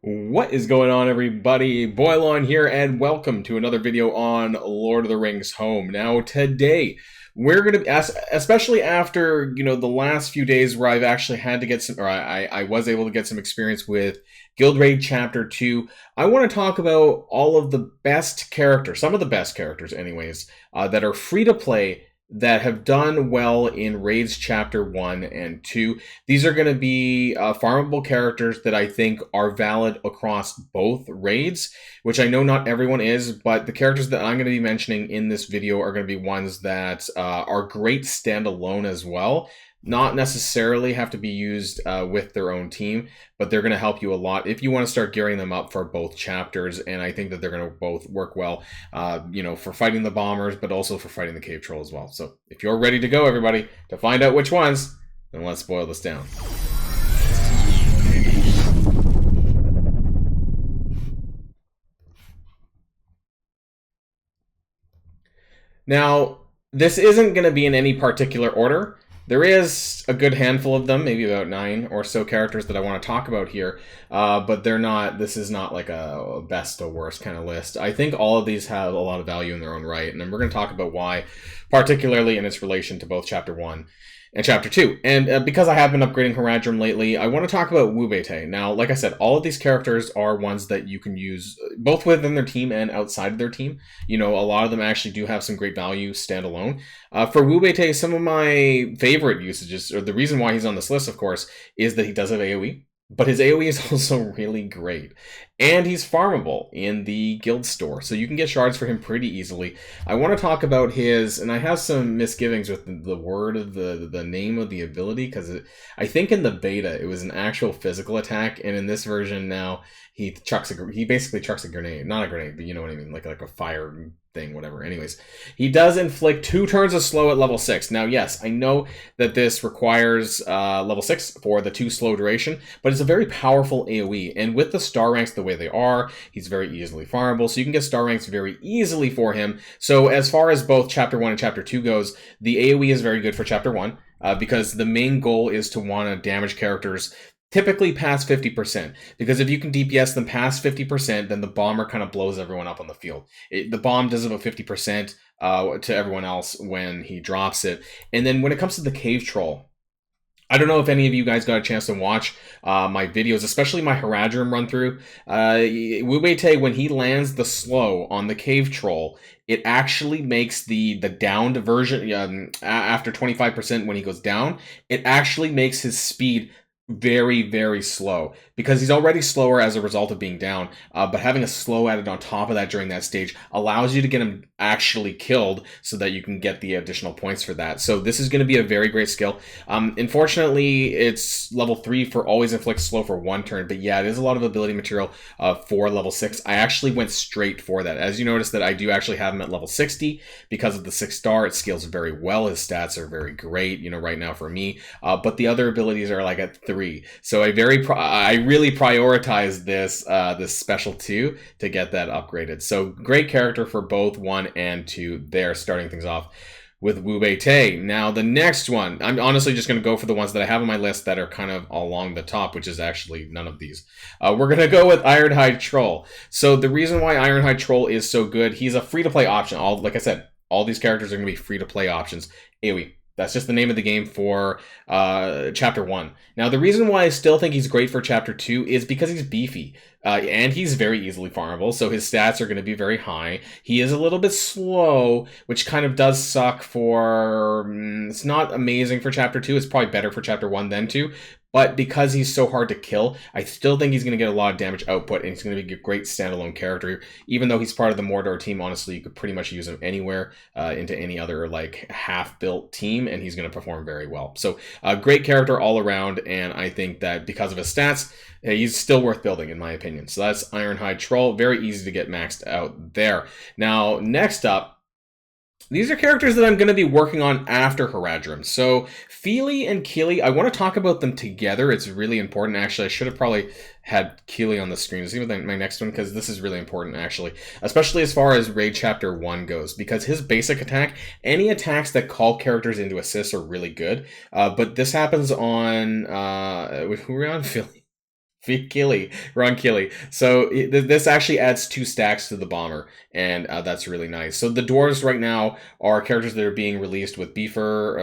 What is going on, everybody? Boilon here, and welcome to another video on Lord of the Rings Home. Now, today, we're going to ask, especially after, the last few days where I've actually had to get some, or I was able to get some experience with Guild Raid Chapter 2, I want to talk about all of the best characters, some of the best characters anyways, that are free to play that have done well in Raids Chapter 1 and 2. These are going to be farmable characters that I think are valid across both raids, which I know not everyone is, but the characters that I'm going to be mentioning in this video are going to be ones that are great standalone as well. Not necessarily have to be used with their own team, but they're going to help you a lot if you want to start gearing them up for both chapters, and I think that they're going to both work well, for fighting the bombers, but also for fighting the cave troll as well. So if you're ready to go, everybody, to find out which ones, then let's boil this down. Now, this isn't going to be in any particular order. There is a good handful of them, maybe about 9 or so characters that I want to talk about here, but they're not. This is not like a best or worst kind of list. I think all of these have a lot of value in their own right, and then we're going to talk about why, particularly in its relation to both Chapter 1 and Chapter 2. And because I have been upgrading Haradrim lately, I want to talk about Wu Beite. Now, like I said, all of these characters are ones that you can use both within their team and outside of their team. A lot of them actually do have some great value standalone. For Wu Beite, some of my favorite usages, or the reason why he's on this list, of course, is that he does have AoE. But his AoE is also really great. And he's farmable in the guild store, so you can get shards for him pretty easily. I want to talk about his, and I have some misgivings with the word of the name of the ability, because I think in the beta it was an actual physical attack, and in this version now he basically chucks a grenade. Not a grenade, but you know what I mean, like a fire thing, whatever. Anyways, he does inflict 2 turns of slow at level 6. Now, yes, I know that this requires level 6 for the 2 slow duration, but it's a very powerful AoE, and with the star ranks the way they are, he's very easily farmable, so you can get star ranks very easily for him. So as far as both Chapter 1 and Chapter 2 goes, the AoE is very good for Chapter 1, because the main goal is to want to damage characters typically past 50%, because if you can DPS them past 50%, then the bomber kind of blows everyone up on the field. The bomb does about 50% to everyone else when he drops it. And then when it comes to the cave troll, I don't know if any of you guys got a chance to watch my videos, especially my Haradrim run through. Wu Beite, when he lands the slow on the cave troll, it actually makes the downed version, after 25% when he goes down, it actually makes his speed very, very slow, because he's already slower as a result of being down, but having a slow added on top of that during that stage allows you to get him actually killed so that you can get the additional points for that. So this is going to be a very great skill. Unfortunately, it's level 3 for always inflict slow for 1 turn, but yeah, it is a lot of ability material for level 6. I actually went straight for that. As you notice that I do actually have him at level 60 because of the 6 star. It scales very well. His stats are very great, right now for me, but the other abilities are like at 3. So I really prioritize this special 2 to get that upgraded. So great character for both 1 and 2 there, starting things off with Wu Beite. Now the next one, I'm honestly just going to go for the ones that I have on my list that are kind of along the top, which is actually none of these. We're going to go with Ironhide Troll. So the reason why Ironhide Troll is so good, he's a free-to-play option. Like I said, all these characters are going to be free-to-play options. AoE. That's just the name of the game for Chapter 1. Now, the reason why I still think he's great for Chapter 2 is because he's beefy. And he's very easily farmable, so his stats are going to be very high. He is a little bit slow, which kind of does suck for... it's not amazing for Chapter 2. It's probably better for Chapter 1 than 2. But because he's so hard to kill, I still think he's going to get a lot of damage output, and he's going to be a great standalone character. Even though he's part of the Mordor team, honestly, you could pretty much use him anywhere into any other half-built team, and he's going to perform very well. So, great character all around, and I think that because of his stats, he's still worth building, in my opinion. So that's Ironhide Troll. Very easy to get maxed out there. Now, next up, these are characters that I'm going to be working on after Haradrim. So, Feely and Keely, I want to talk about them together. It's really important, actually. I should have probably had Keely on the screen to see my next one, because this is really important, actually. Especially as far as Raid Chapter 1 goes, because his basic attack, any attacks that call characters into assists are really good. But this happens on... who are we on? Feely. Killy, Ron Killy. So this actually adds 2 stacks to the bomber, and that's really nice. So the dwarves right now are characters that are being released with Biffer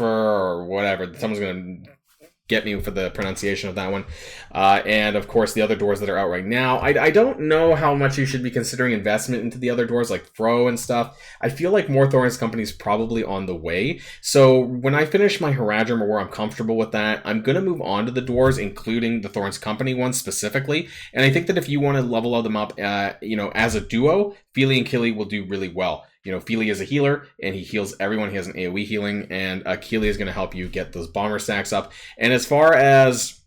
or whatever. Someone's gonna get me for the pronunciation of that one. And of course, the other doors that are out right now. I don't know how much you should be considering investment into the other doors like Fro and stuff. I feel like more Thorns Company is probably on the way. So when I finish my Haradrim or where I'm comfortable with that, I'm going to move on to the doors, including the Thorns Company ones specifically. And I think that if you want to level them up, as a duo, Feely and Killy will do really well. Feely is a healer, and he heals everyone. He has an AoE healing, and Keely is going to help you get those bomber stacks up. And as far as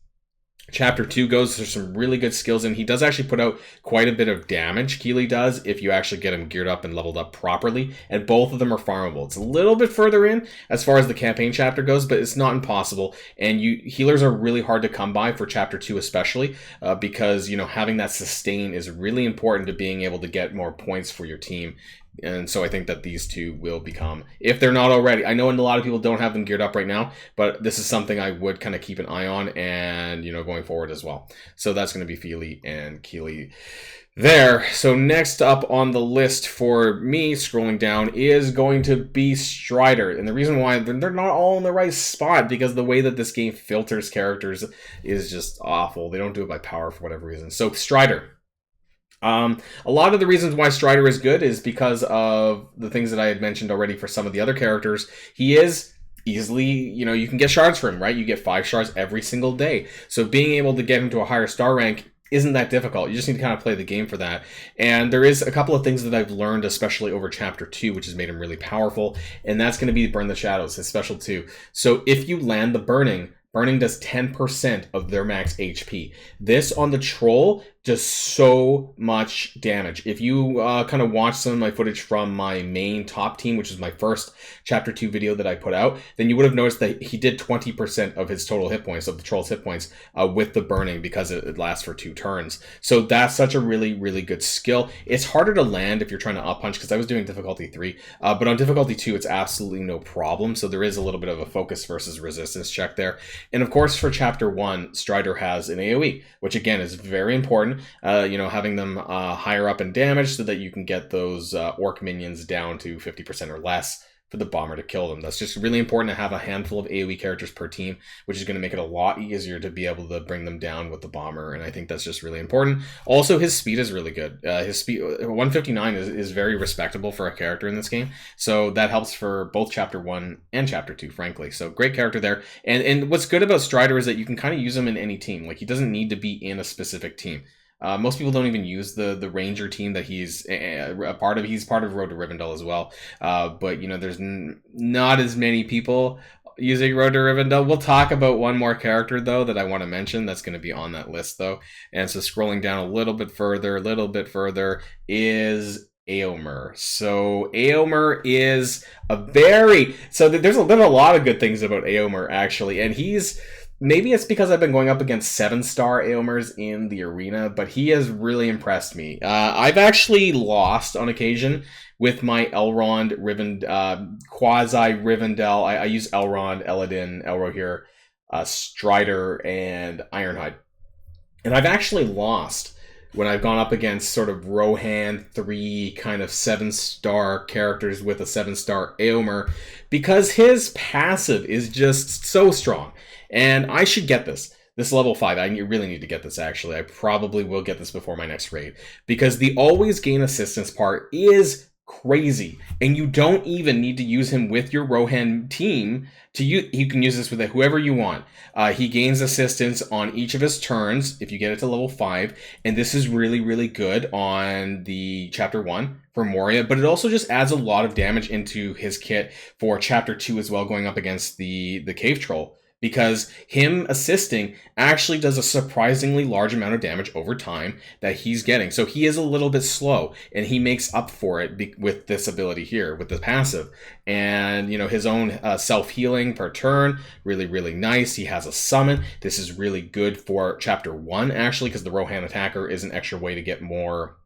Chapter 2 goes, there's some really good skills, and he does actually put out quite a bit of damage, Keely does, if you actually get him geared up and leveled up properly, and both of them are farmable. It's a little bit further in as far as the campaign chapter goes, but it's not impossible, and healers are really hard to come by for Chapter 2 especially, because, having that sustain is really important to being able to get more points for your team. And so I think that these two will become, if they're not already, I know a lot of people don't have them geared up right now, but this is something I would kind of keep an eye on and, going forward as well. So that's going to be Feely and Keely there. So next up on the list for me, scrolling down, is going to be Strider. And the reason why they're not all in the right spot, because the way that this game filters characters is just awful. They don't do it by power for whatever reason. So Strider. A lot of the reasons why Strider is good is because of the things that I had mentioned already for some of the other characters. He is easily, you can get shards for him, right? You get 5 shards every single day. So being able to get him to a higher star rank isn't that difficult. You just need to kind of play the game for that. And there is a couple of things that I've learned, especially over Chapter 2, which has made him really powerful. And that's going to be Burn the Shadows, his special 2. So if you land the Burning does 10% of their max HP. This on the Troll does so much damage. If you kind of watch some of my footage from my main top team, which is my first Chapter 2 video that I put out, then you would have noticed that he did 20% of his total hit points, of the Troll's hit points, with the Burning, because it lasts for 2 turns. So that's such a really, really good skill. It's harder to land if you're trying to up punch, because I was doing difficulty 3, but on difficulty 2, it's absolutely no problem. So there is a little bit of a focus versus resistance check there. And of course, for Chapter 1, Strider has an AoE, which again is very important. Having them higher up in damage so that you can get those orc minions down to 50% or less for the bomber to kill them. That's just really important to have a handful of AoE characters per team, which is going to make it a lot easier to be able to bring them down with the bomber, and I think that's just really important. Also, his speed is really good. His speed, 159, is very respectable for a character in this game, so that helps for both Chapter 1 and Chapter 2, frankly. So great character there. And what's good about Strider is that you can kind of use him in any team. Like, he doesn't need to be in a specific team. Most people don't even use the Ranger team that he's a part of. He's part of Road to Rivendell as well. But, there's not as many people using Road to Rivendell. We'll talk about one more character, though, that I want to mention that's going to be on that list, though. And so scrolling down a little bit further is Aomr. So Aomr is there's a lot of good things about Aomr, actually. And maybe it's because I've been going up against 7-star Aomrs in the arena, but he has really impressed me. I've actually lost on occasion with my Elrond, quasi-Rivendell. I use Elrond, Eladin, Elrohir, Strider, and Ironhide. And I've actually lost when I've gone up against sort of Rohan 3 kind of 7-star characters with a 7-star Aomr, because his passive is just so strong. And I should get this. This level 5, I really need to get this, actually. I probably will get this before my next raid, because the always gain assistance part is crazy. And you don't even need to use him with your Rohan team. You can use this with whoever you want. He gains assistance on each of his turns if you get it to level 5. And this is really, really good on the Chapter 1 for Moria. But it also just adds a lot of damage into his kit for Chapter 2 as well, going up against the Cave Troll. Because him assisting actually does a surprisingly large amount of damage over time that he's getting. So he is a little bit slow, and he makes up for it with this ability here, with the passive. And, his own self-healing per turn, really, really nice. He has a summon. This is really good for Chapter 1, actually, because the Rohan attacker is an extra way to get more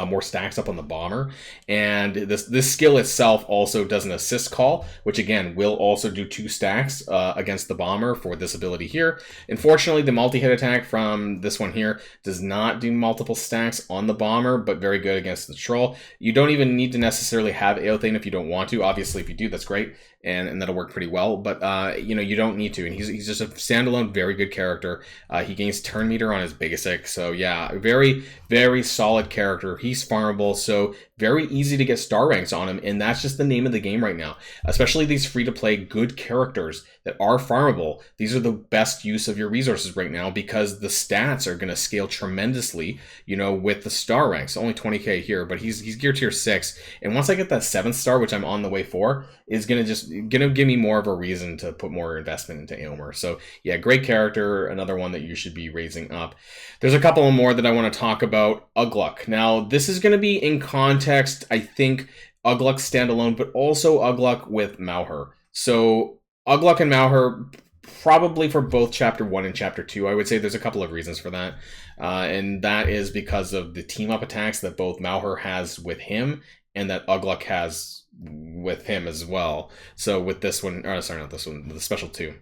more stacks up on the bomber, and this skill itself also does an assist call, which again will also do 2 stacks against the bomber for this ability here. Unfortunately, the multi-hit attack from this one here does not do multiple stacks on the bomber, but very good against the troll. You don't even need to necessarily have Aothane if you don't want to. Obviously, if you do, that's great, and that'll work pretty well, but you know, you don't need to, and he's just a standalone very good character. He gains turn meter on his basic, so yeah, very, very solid character. He's farmable, so very easy to get star ranks on him, and that's just the name of the game right now. Especially these free-to-play good characters that are farmable. These are the best use of your resources right now because the stats are going to scale tremendously, you know, with the star ranks. Only 20k here, but he's gear tier 6, and once I get that 7th star, which I'm on the way for, is going to give me more of a reason to put more investment into Aomr. So yeah, great character, another one that you should be raising up. There's a couple more that I want to talk about. Ugluk. Now, this is going to be in context, I think, Ugluk standalone, but also Ugluk with Mauher. So Ugluk and Mauher, probably for both Chapter 1 and Chapter 2, I would say there's a couple of reasons for that. And that is because of the team-up attacks that both Mauher has with him and that Ugluk has with him as well. So with this one, sorry, not this one, the special 2.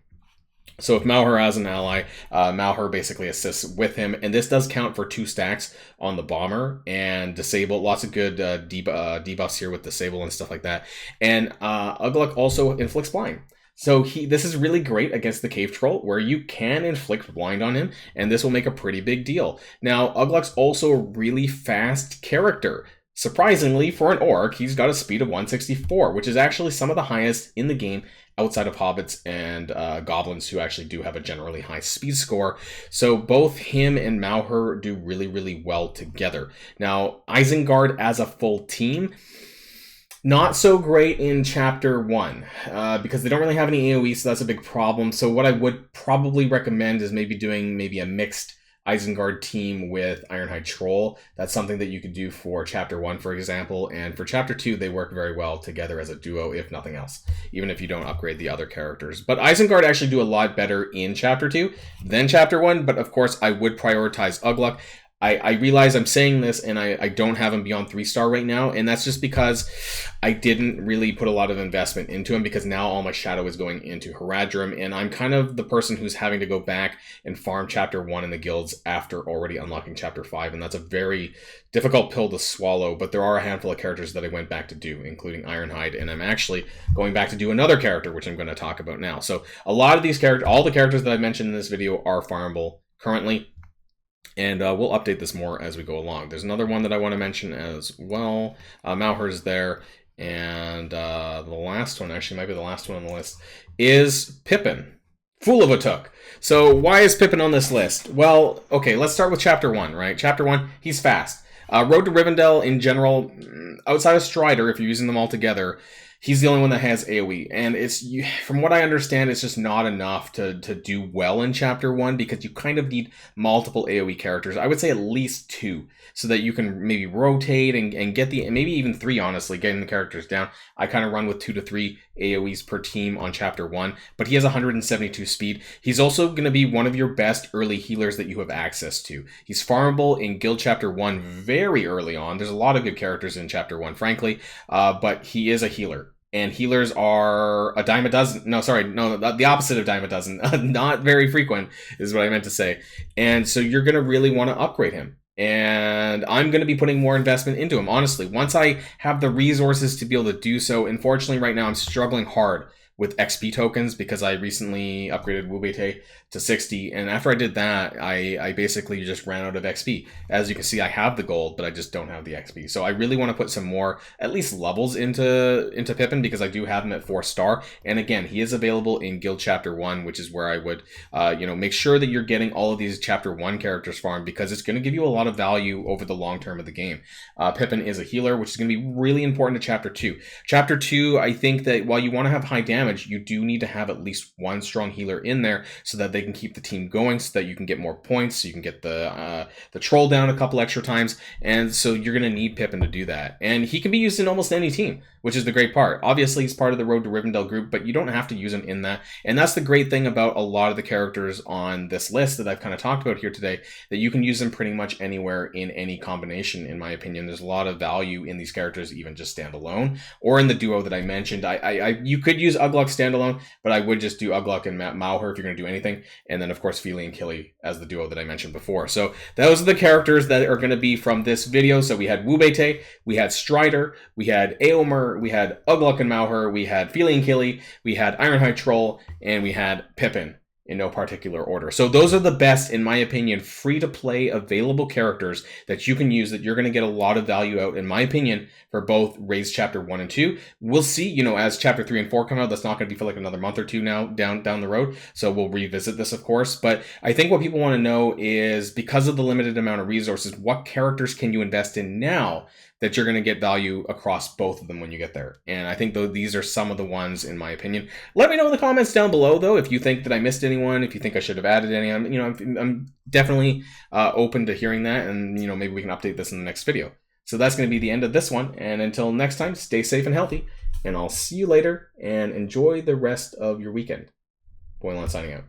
So if Mauher has an ally, Mauher basically assists with him, and this does count for 2 stacks on the bomber and disable. Lots of good debuffs here with disable and stuff like that. And Ugluk also inflicts blind. So this is really great against the Cave Troll, where you can inflict blind on him, and this will make a pretty big deal. Now, Ugluk's also a really fast character. Surprisingly, for an orc, he's got a speed of 164, which is actually some of the highest in the game outside of hobbits and goblins, who actually do have a generally high speed score. So both him and Mauher do really, really well together. Now, Isengard as a full team, not so great in Chapter 1, because they don't really have any AoE, so that's a big problem. So what I would probably recommend is maybe doing a mixed Isengard team with Ironhide Troll. That's something that you could do for Chapter 1, for example, and for Chapter 2, they work very well together as a duo, if nothing else, even if you don't upgrade the other characters. But Isengard actually do a lot better in Chapter 2 than Chapter 1, but of course, I would prioritize Ugluk. I realize I'm saying this and I don't have him beyond 3-star right now, and that's just because I didn't really put a lot of investment into him, because now all my shadow is going into Haradrim, and I'm kind of the person who's having to go back and farm Chapter 1 in the guilds after already unlocking Chapter 5, and that's a very difficult pill to swallow, but there are a handful of characters that I went back to do, including Ironhide, and I'm actually going back to do another character, which I'm going to talk about now. So a lot of these characters, all the characters that I mentioned in this video are farmable currently. And we'll update this more as we go along. There's another one that I want to mention as well. Mauher's there. And the last one, actually might be the last one on the list, is Pippen. Fool of a Took. So why is Pippen on this list? Well, okay, let's start with Chapter 1, right? Chapter 1, he's fast. Road to Rivendell in general, outside of Strider, if you're using them all together, he's the only one that has AoE, and from what I understand, it's just not enough to do well in Chapter 1, because you kind of need multiple AoE characters. I would say at least 2, so that you can maybe rotate and get maybe even 3, honestly, getting the characters down. I kind of run with 2 to 3 AoEs per team on Chapter 1, but he has 172 speed. He's also going to be one of your best early healers that you have access to. He's farmable in Guild Chapter 1 very early on. There's a lot of good characters in Chapter 1, frankly, but he is a healer. And healers are a dime a dozen. No, sorry, no, the opposite of dime a dozen. Not very frequent is what I meant to say. And so you're going to really want to upgrade him. And I'm going to be putting more investment into him, honestly. Once I have the resources to be able to do so, unfortunately right now I'm struggling hard with XP tokens, because I recently upgraded Wubete to 60, and after I did that, I basically just ran out of XP. As you can see, I have the gold, but I just don't have the XP. So I really want to put some more, at least levels into Pippen, because I do have him at 4-star. And again, he is available in Guild Chapter 1, which is where I would, make sure that you're getting all of these Chapter 1 characters farmed, because it's going to give you a lot of value over the long term of the game. Pippen is a healer, which is going to be really important to Chapter 2. Chapter 2, I think that while you want to have high damage, you do need to have at least one strong healer in there, so that they can keep the team going, so that you can get more points, so you can get the troll down a couple extra times, and so you're going to need Pippen to do that. And he can be used in almost any team. which is the great part. Obviously, he's part of the Road to Rivendell group, but you don't have to use him in that. And that's the great thing about a lot of the characters on this list that I've kind of talked about here today, that you can use them pretty much anywhere in any combination, in my opinion. There's a lot of value in these characters, even just standalone, or in the duo that I mentioned. You could use Ugluk standalone, but I would just do Ugluk and Mauher if you're going to do anything. And then, of course, Feely and Killy as the duo that I mentioned before. So those are the characters that are going to be from this video. So we had Wubete, we had Strider, we had Aomr, we had Ugluk and Mauher, we had Feely and Killy, we had Ironhide Troll, and we had Pippen, in no particular order. So those are the best, in my opinion, free-to-play available characters that you can use, that you're going to get a lot of value out, in my opinion, for both Raids Chapter 1 and 2. We'll see, you know, as Chapter 3 and 4 come out, that's not going to be for like another month or two now down the road, so we'll revisit this, of course. But I think what people want to know is, because of the limited amount of resources, what characters can you invest in now that you're going to get value across both of them when you get there? And I think, though, these are some of the ones, in my opinion. Let me know in the comments down below, though, if you think that I missed anyone, if you think I should have added any. I'm definitely open to hearing that, and, you know, maybe we can update this in the next video. So that's going to be the end of this one, and until next time, stay safe and healthy, and I'll see you later, and enjoy the rest of your weekend. Boilon signing out.